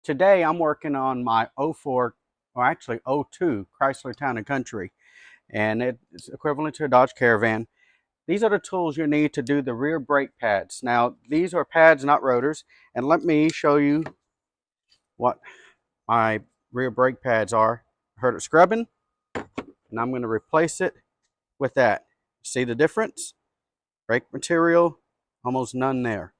Today I'm working on my '04, or actually '02 Chrysler Town and Country, and it's equivalent to a Dodge Caravan. These are the tools you need to do the rear brake pads. Now, these are pads, not rotors, and let me show you what my rear brake pads are. Heard it scrubbing, and I'm going to replace it with that. See the difference? Brake material, almost none there.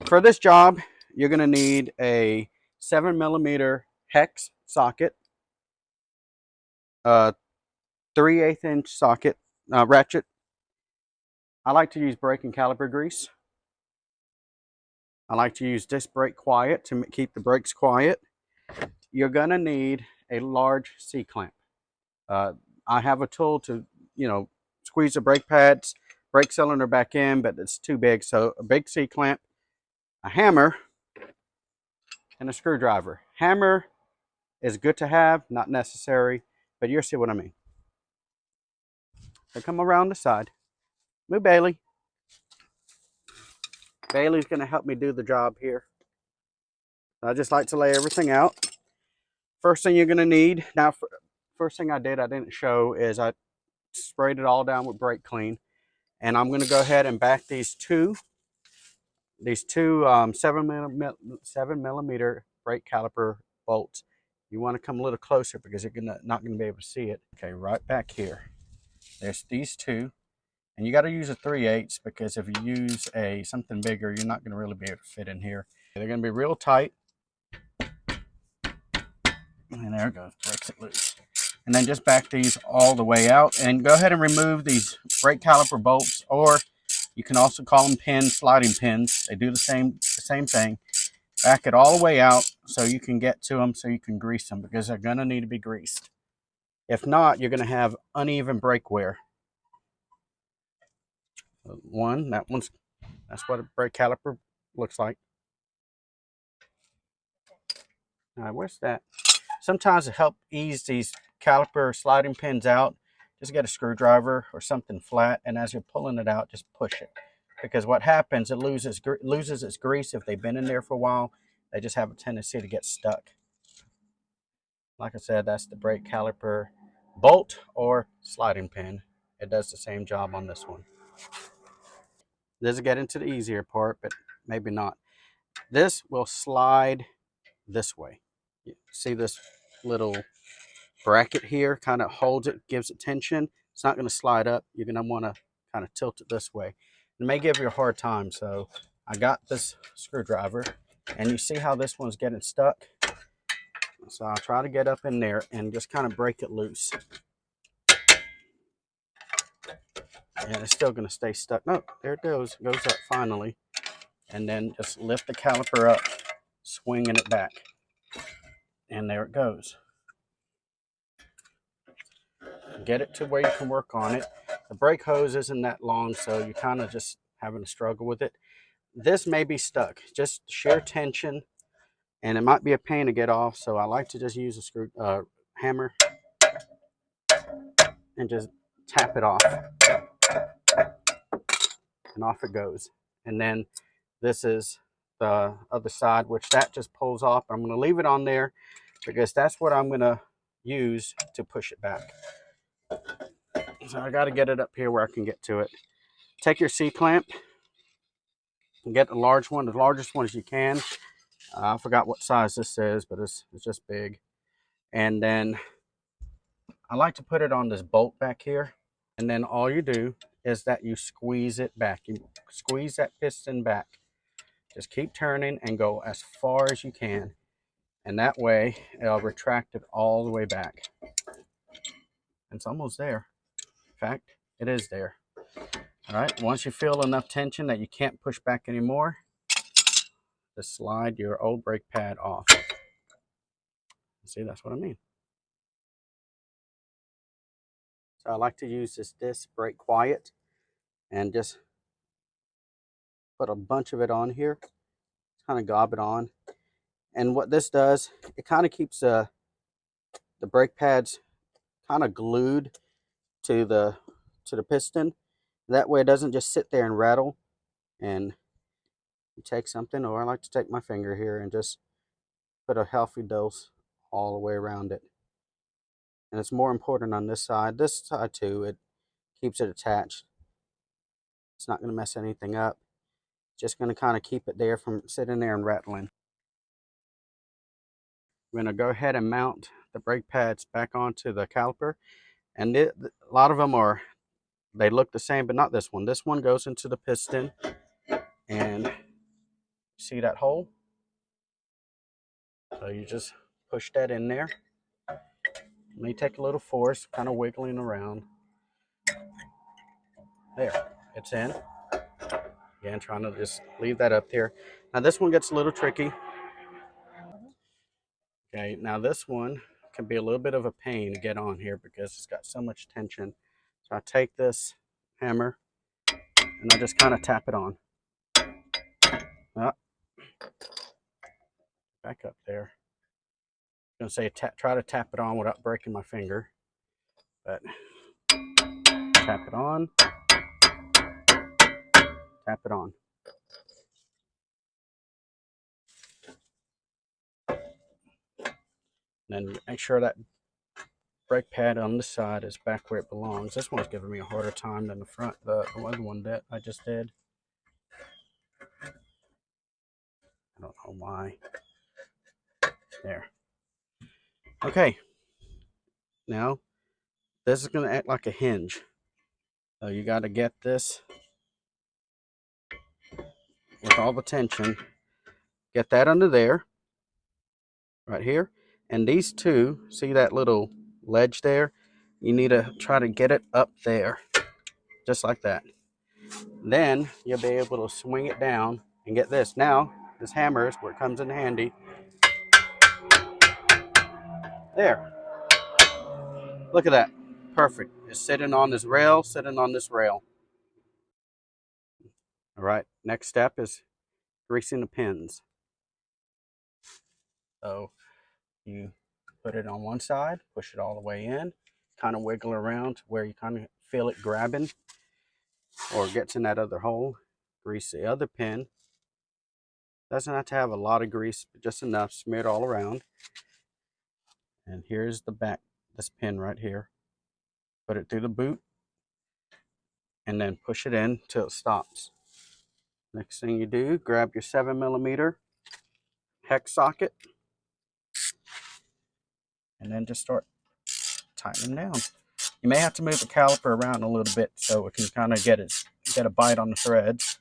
For this job, you're going to need a 7mm hex socket, a 3/8 inch socket ratchet. I like to use brake and caliper grease. I like to use disc brake quiet to keep the brakes quiet. You're going to need a large C-clamp. Uh, I have a tool to, squeeze the brake pads, brake cylinder back in, but it's too big. So a big C-clamp, a hammer, and a screwdriver. Hammer is good to have, not necessary, but you'll see what I mean. So come around the side. Move Bailey. Bailey's going to help me do the job here. I just like to lay everything out. First thing you're going to need, now first thing I didn't show, is I sprayed it all down with brake clean. And I'm going to go ahead and back these two 7mm brake caliper bolts. You want to come a little closer because you're not going to be able to see it. Okay, right back here. There's these two. And you got to use a 3/8 because if you use something bigger, you're not going to really be able to fit in here. They're going to be real tight. And there it goes, breaks it loose. And then just back these all the way out. And go ahead and remove these brake caliper bolts, or you can also call them pins, sliding pins. They do the same thing. Back it all the way out so you can get to them, so you can grease them, because they're going to need to be greased. If not, you're going to have uneven brake wear. That's what a brake caliper looks like. All right, where's that? Sometimes to help ease these caliper sliding pins out, just get a screwdriver or something flat, and as you're pulling it out, just push it. Because what happens, it loses its grease. If they've been in there for a while, they just have a tendency to get stuck. Like I said, that's the brake caliper bolt or sliding pin. It does the same job on this one. This is getting to the easier part, but maybe not. This will slide this way. You see this little bracket here kind of holds it, gives it tension. It's not going to slide up. You're going to want to kind of tilt it this way. It may give you a hard time. So I got this screwdriver, and you see how this one's getting stuck. So I'll try to get up in there and just kind of break it loose. And it's still going to stay stuck. No, there it goes. It goes up finally. And then just lift the caliper up, swinging it back. And there it goes. Get it to where you can work on it. The brake hose isn't that long, so you're kind of just having to struggle with it. This may be stuck, just sheer tension, and it might be a pain to get off. So I like to just use a hammer and just tap it off, and off it goes. And then this is the other side, which that just pulls off. I'm going to leave it on there because that's what I'm going to use to push it back. So I got to get it up here where I can get to it. Take your C-clamp and get the large one, the largest one as you can. I forgot what size this is, but it's just big. And then I like to put it on this bolt back here. And then all you do is that you squeeze it back. You squeeze that piston back. Just keep turning and go as far as you can. And that way, it'll retract it all the way back. It's almost there. In fact, it is there. All right, once you feel enough tension that you can't push back anymore, just slide your old brake pad off. See, that's what I mean. So I like to use this disc brake quiet and just put a bunch of it on here. Kind of gob it on. And what this does, it kind of keeps the brake pads kind of glued to the piston. That way it doesn't just sit there and rattle. And you take something, or I like to take my finger here and just put a healthy dose all the way around it. And it's more important on this side. This side too, it keeps it attached. It's not going to mess anything up. Just going to kind of keep it there from sitting there and rattling. I'm going to go ahead and mount the brake pads back onto the caliper. And a lot of them are, they look the same, but not this one. This one goes into the piston. And see that hole? So you just push that in there. It may take a little force, kind of wiggling around. There, it's in. Again, trying to just leave that up there. Now this one gets a little tricky. Okay, now this one can be a little bit of a pain to get on here because it's got so much tension. So I take this hammer and I just kind of tap it on. Oh, back up there. I'm going to say try to tap it on without breaking my finger. But tap it on. Tap it on. And then make sure that brake pad on this side is back where it belongs. This one's giving me a harder time than the front, the other one that I just did. I don't know why. There. Okay. Now, this is going to act like a hinge. So you got to get this with all the tension. Get that under there, right here. And these two, see that little ledge there? You need to try to get it up there, just like that. Then you'll be able to swing it down and get this. Now, this hammer is where it comes in handy. There. Look at that. Perfect. It's sitting on this rail, sitting on this rail. All right. Next step is greasing the pins. So you put it on one side, push it all the way in, kind of wiggle around to where you kind of feel it grabbing or gets in that other hole. Grease the other pin. Doesn't have to have a lot of grease, but just enough. Smear it all around. And here's the back, this pin right here. Put it through the boot and then push it in till it stops. Next thing you do, grab your 7mm hex socket and then just start tightening down. You may have to move the caliper around a little bit so it can kind of get a bite on the threads.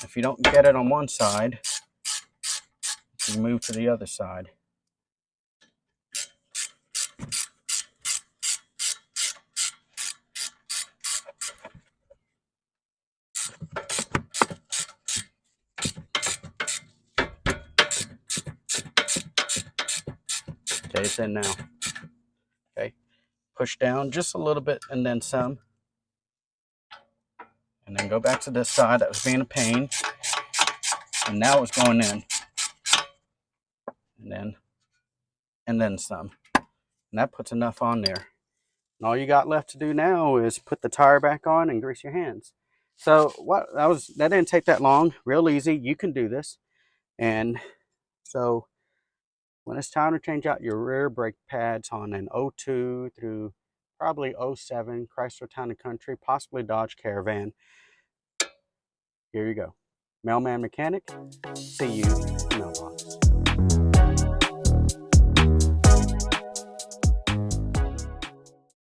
If you don't get it on one side, you move to the other side. Okay, it's in now. Okay, push down just a little bit and then some. And then go back to this side that was being a pain. And now it's going in. And then some. And that puts enough on there. And all you got left to do now is put the tire back on and grease your hands. So that didn't take that long. Real easy. You can do this. And so when it's time to change out your rear brake pads on an 02 through probably 07 Chrysler Town and Country, possibly Dodge Caravan, here you go. Mailman Mechanic. See you in Melbourne.